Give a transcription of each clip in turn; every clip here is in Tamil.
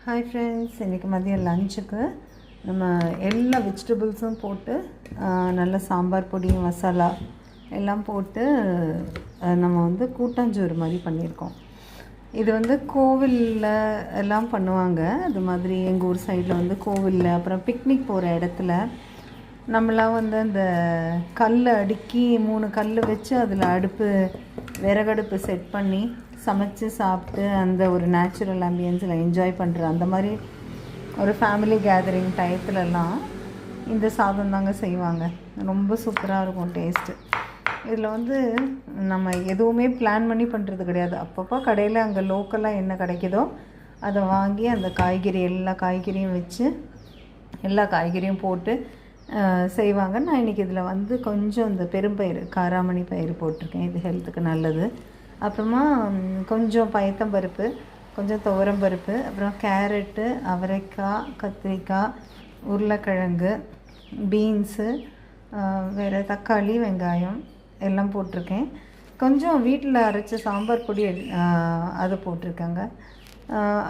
ஹாய் ஃப்ரெண்ட்ஸ், இன்றைக்கி மதியம் லஞ்சுக்கு நம்ம எல்லா வெஜிடபிள்ஸும் போட்டு நல்ல சாம்பார் பொடி மசாலா எல்லாம் போட்டு நம்ம வந்து கூட்டாஞ்சோறு மாதிரி பண்ணியிருக்கோம். இது கோவிலில் எல்லாம் பண்ணுவாங்க. அது மாதிரி எங்கள் ஊர் சைடில் கோவிலில் அப்புறம் பிக்னிக் போகிற இடத்துல நம்மளாம் அந்த கல் அடுக்கி 3 கல் வச்சு அதில் விறகடுப்பு செட் பண்ணி சமைச்சு சாப்பிட்டு அந்த ஒரு நேச்சுரல் ஆம்பியன்ஸில் என்ஜாய் பண்ணுற அந்த மாதிரி ஒரு ஃபேமிலி கேதரிங் டயத்துலலாம் இந்த சாதம் தாங்க செய்வாங்க. ரொம்ப சூப்பராக இருக்கும் டேஸ்ட்டு. இதில் நம்ம எதுவுமே பிளான் பண்ணி பண்ணுறது கிடையாது. அப்பப்போ கடையில் அங்கே லோக்கலாக என்ன கிடைக்குதோ அதை வாங்கி அந்த காய்கறி எல்லா காய்கறியும் வச்சு எல்லா காய்கறியும் போட்டு செய்வாங்க. நான் இன்றைக்கி இதில் கொஞ்சம் இந்த பெரும்பயிறு காராமணி பயிறு போட்டிருக்கேன். இது ஹெல்த்துக்கு நல்லது. அப்புறமா கொஞ்சம் பயத்தம்பருப்பு, கொஞ்சம் துவரம்பருப்பு, அப்புறம் கேரட்டு, அவரைக்காய், கத்திரிக்காய், உருளைக்கிழங்கு, பீன்ஸு, வேறு தக்காளி, வெங்காயம் எல்லாம் போட்டிருக்கேன். கொஞ்சம் வீட்டில் அரைச்ச சாம்பார் பொடி அது போட்டிருக்கேங்க.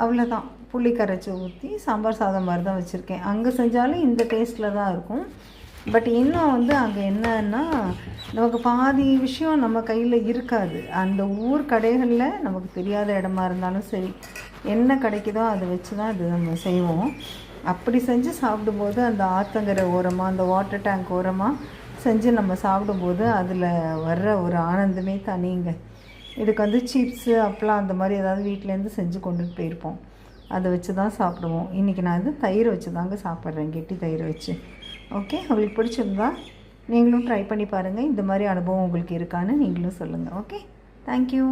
அவ்வளோதான். புளி கரைச்சி ஊற்றி சாம்பார் சாதம் மாதிரி தான் வச்சுருக்கேன். அங்கே செஞ்சாலும் இந்த டேஸ்ட்டில் தான் இருக்கும். பட் இன்னும் அங்கே என்னன்னா நமக்கு பாதி விஷயம் நம்ம கையில் இருக்காது. அந்த ஊர் கடைகளில் நமக்கு தெரியாத இடமா இருந்தாலும் சரி, என்ன கிடைக்குதோ அதை வச்சு தான் இது நம்ம செய்வோம். அப்படி செஞ்சு சாப்பிடும்போது அந்த ஆற்றங்கரை ஓரமாக அந்த வாட்டர் டேங்க் ஓரமாக செஞ்சு நம்ம சாப்பிடும்போது அதில் வர்ற ஒரு ஆனந்தமே தனிங்க. இதுக்கு சிப்ஸு அப்பளம் அந்த மாதிரி ஏதாவது வீட்டிலேருந்து செஞ்சு கொண்டுட்டு போயிருப்போம். அதை வச்சு தான் சாப்பிடுவோம். இன்றைக்கி நான் தயிர் வச்சு தாங்க சாப்பிட்றேன், கெட்டி தயிர் வச்சு. ஓகே, உங்களுக்கு பிடிச்சிருந்தா நீங்களும் ட்ரை பண்ணி பாருங்கள். இந்த மாதிரி அனுபவம் உங்களுக்கு இருக்கான்னு நீங்களும் சொல்லுங்கள். Okay, thank you.